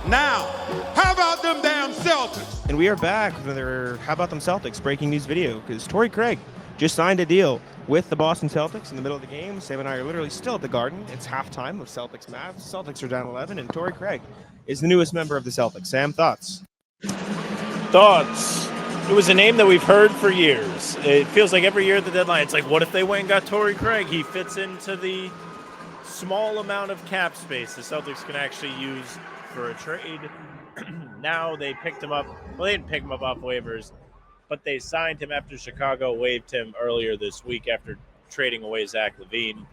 Now, how about them damn Celtics? And we are back with another How About Them Celtics breaking news video because Torrey Craig just signed a deal with the Boston Celtics in the middle of the game. Sam and I are literally still at the Garden. It's halftime of Celtics Mavs. Celtics are down 11, and Torrey Craig is the newest member of the Celtics. Sam, thoughts? Thoughts? It was a name that we've heard for years. It feels like every year at the deadline, it's like, what if they went and got Torrey Craig? He fits into the small amount of cap space the Celtics can actually use for a trade. Now they picked him up. Well, they didn't pick him up off waivers, but they signed him after Chicago waived him earlier this week after trading away Zach LaVine.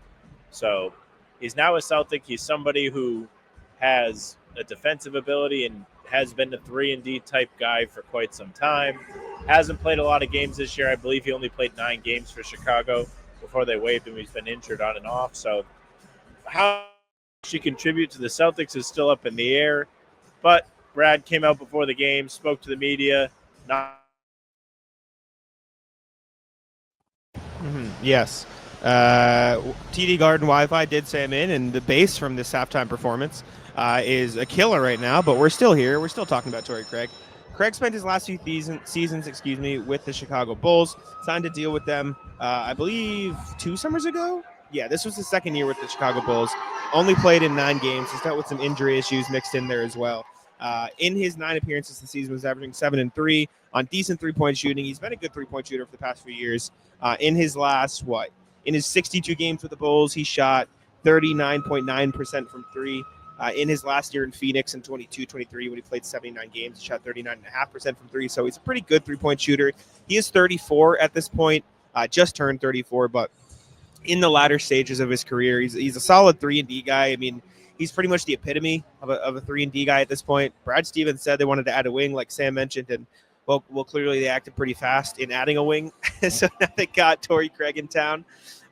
So he's now a Celtic. He's somebody who has a defensive ability and has been a 3-and-D type guy for quite some time. Hasn't played a lot of games this year. I believe he only played 9 games for Chicago before they waived him. He's been injured on and off. So how she contribute to the Celtics is still up in the air. But Brad came out before the game, spoke to the media. Yes. TD Garden Wi-Fi did say him in, and the bass from this halftime performance is a killer right now, but we're still here. We're still talking about Torrey Craig. Craig spent his last few seasons with the Chicago Bulls, signed a deal with them, I believe 2 summers ago. Yeah, this was his second year with the Chicago Bulls. Only played in 9 games. He's dealt with some injury issues mixed in there as well. In his 9 appearances this season, was averaging 7 and 3 on decent three-point shooting. He's been a good three-point shooter for the past few years. In his 62 games with the Bulls, he shot 39.9% from 3. In his last year in Phoenix in 22-23, when he played 79 games, he shot 39.5% from 3. So he's a pretty good three-point shooter. He is 34 at this point, just turned 34, but in the latter stages of his career, he's a solid 3-and-D guy. I mean, he's pretty much the epitome of a 3-and-D guy at this point. Brad Stevens said they wanted to add a wing, like Sam mentioned, and well, clearly they acted pretty fast in adding a wing. So now they got Torrey Craig in town.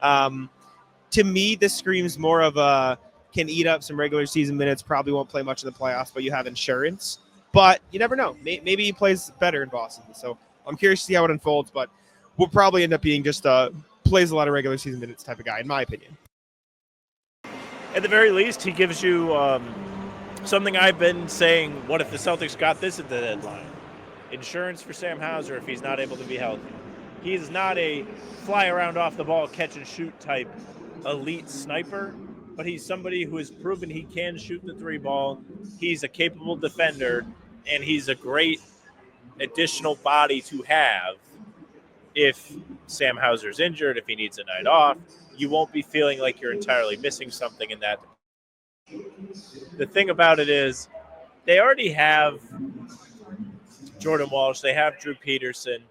To me, this screams more of a can eat up some regular season minutes, probably won't play much in the playoffs, but you have insurance. But you never know. Maybe he plays better in Boston. So I'm curious to see how it unfolds, but we'll probably end up being just plays a lot of regular season minutes type of guy, in my opinion. At the very least, he gives you something I've been saying, what if the Celtics got this at the deadline? Insurance for Sam Hauser if he's not able to be healthy. He's not a fly around off the ball, catch and shoot type elite sniper, but he's somebody who has proven he can shoot the 3 ball. He's a capable defender, and he's a great additional body to have if Sam Hauser's injured, if he needs a night off. You won't be feeling like you're entirely missing something in that. The thing about it is they already have Jordan Walsh. They have Drew Peterson.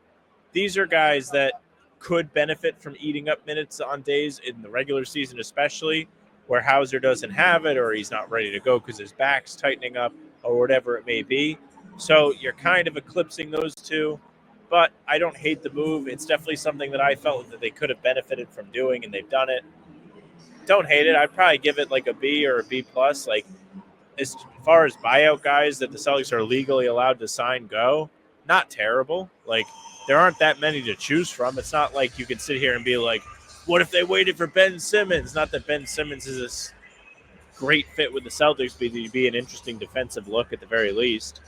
These are guys that could benefit from eating up minutes on days in the regular season, especially where Hauser doesn't have it or he's not ready to go because his back's tightening up or whatever it may be. So you're kind of eclipsing those two. But I don't hate the move. It's definitely something that I felt that they could have benefited from doing, and they've done it. Don't hate it. I'd probably give it like a B or a B+. Like, as far as buyout guys that the Celtics are legally allowed to sign go, not terrible. Like, there aren't that many to choose from. It's not like you can sit here and be like, what if they waited for Ben Simmons? Not that Ben Simmons is a great fit with the Celtics, but he'd be an interesting defensive look at the very least.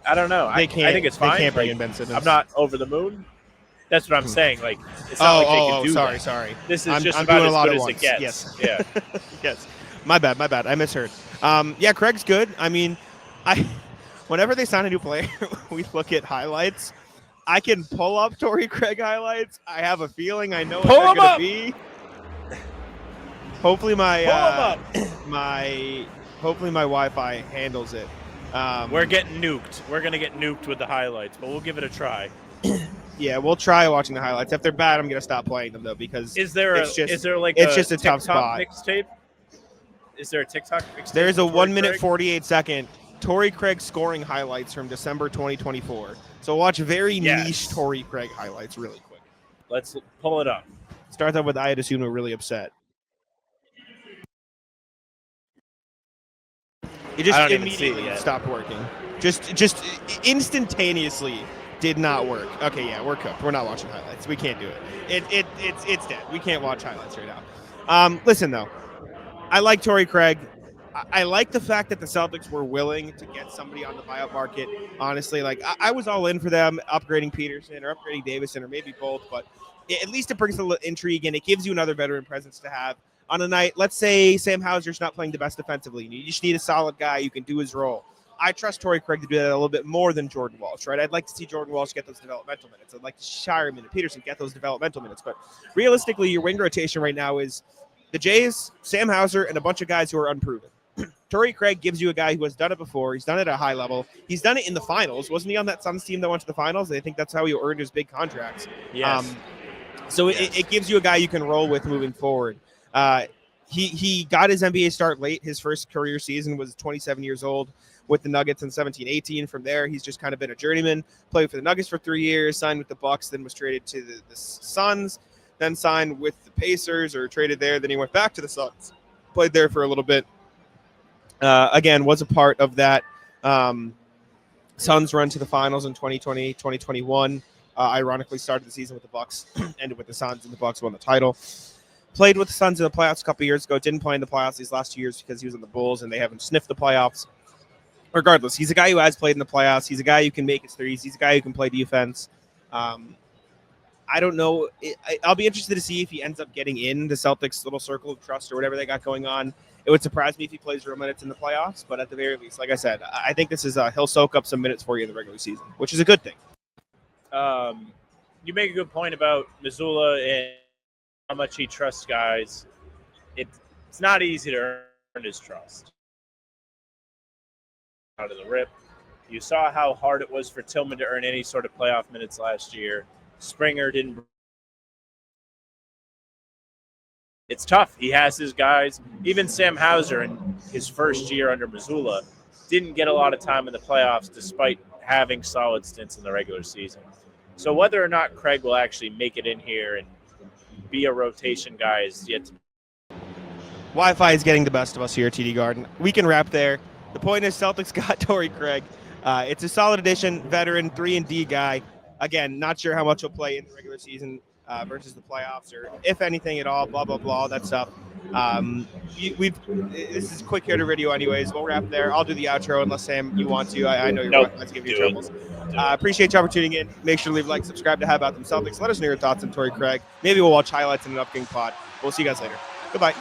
I don't know. I think it's fine. They can't bring like, in Ben Simmons. I'm not over the moon. That's what I'm saying. Like, it's not like they can do that. Sorry. This is just about as good as it gets. Yes. Yeah. Yes. My bad. I misheard. Yeah, Craig's good. I mean, whenever they sign a new player, we look at highlights. I can pull up Torrey Craig highlights. I have a feeling I know what they're going to be. Hopefully my Wi-Fi handles it. We're getting nuked. We're going to get nuked with the highlights, but we'll give it a try. Yeah, we'll try watching the highlights. If they're bad, I'm going to stop playing them, though, because it's just a tough spot. Mixtape? Is there a TikTok mixtape? There's a 1 minute 48 second Torrey Craig scoring highlights from December 2024. So watch very niche Torrey Craig highlights really quick. Let's pull it up. Starts out with Ayatollah really upset. It just immediately stopped working. Just instantaneously did not work. Okay, yeah, we're cooked. We're not watching highlights. We can't do it. It's dead. We can't watch highlights right now. Listen, though. I like Torrey Craig. I like the fact that the Celtics were willing to get somebody on the buyout market. Honestly, like I was all in for them upgrading Peterson or upgrading Davison or maybe both, but at least it brings a little intrigue and it gives you another veteran presence to have on a night. Let's say Sam Hauser's not playing the best defensively. You just need a solid guy who can do his role. I trust Torrey Craig to do that a little bit more than Jordan Walsh, right? I'd like to see Jordan Walsh get those developmental minutes. I'd like to see Shireman and Peterson get those developmental minutes. But realistically, your wing rotation right now is the Jays, Sam Hauser, and a bunch of guys who are unproven. Torrey Craig gives you a guy who has done it before. He's done it at a high level. He's done it in the finals. Wasn't he on that Suns team that went to the finals? I think that's how he earned his big contracts. Yes. So yes. It gives you a guy you can roll with moving forward. He got his NBA start late. His first career season was 27 years old with the Nuggets in 17-18. From there, he's just kind of been a journeyman. Played for the Nuggets for 3 years, signed with the Bucks, then was traded to the Suns, then signed with the Pacers or traded there. Then he went back to the Suns. Played there for a little bit. Again, was a part of that Suns run to the finals in 2020, 2021. Ironically, started the season with the Bucks, ended with the Suns, and the Bucks won the title. Played with the Suns in the playoffs a couple years ago. Didn't play in the playoffs these last 2 years because he was on the Bulls, and they haven't sniffed the playoffs. Regardless, he's a guy who has played in the playoffs. He's a guy who can make his threes. He's a guy who can play defense. I don't know. I'll be interested to see if he ends up getting in the Celtics' little circle of trust or whatever they got going on. It would surprise me if he plays real minutes in the playoffs, but at the very least, like I said, I think this is he'll soak up some minutes for you in the regular season, which is a good thing. You make a good point about Missoula and how much he trusts guys. It's not easy to earn his trust. Out of the rip. You saw how hard it was for Tillman to earn any sort of playoff minutes last year. Springer didn't. It's tough. He has his guys. Even Sam Hauser in his first year under Missoula didn't get a lot of time in the playoffs despite having solid stints in the regular season. So whether or not Craig will actually make it in here and be a rotation guy is yet to. Wi-Fi is getting the best of us here at TD Garden. We can wrap there. The point is Celtics got Torrey Craig. It's a solid addition, veteran, 3-and-D guy. Again, not sure how much he'll play in the regular season versus the playoffs or if anything at all, blah, blah, blah, all that stuff. This is a quick hitter video anyways. We'll wrap there. I'll do the outro unless, Sam, you want to. I know you're Wi-Fi's giving you troubles. Appreciate y'all for tuning in. Make sure to leave a like, subscribe to How About Them Celtics. Let us know your thoughts on Torrey Craig. Maybe we'll watch highlights in an upcoming pod. We'll see you guys later. Goodbye.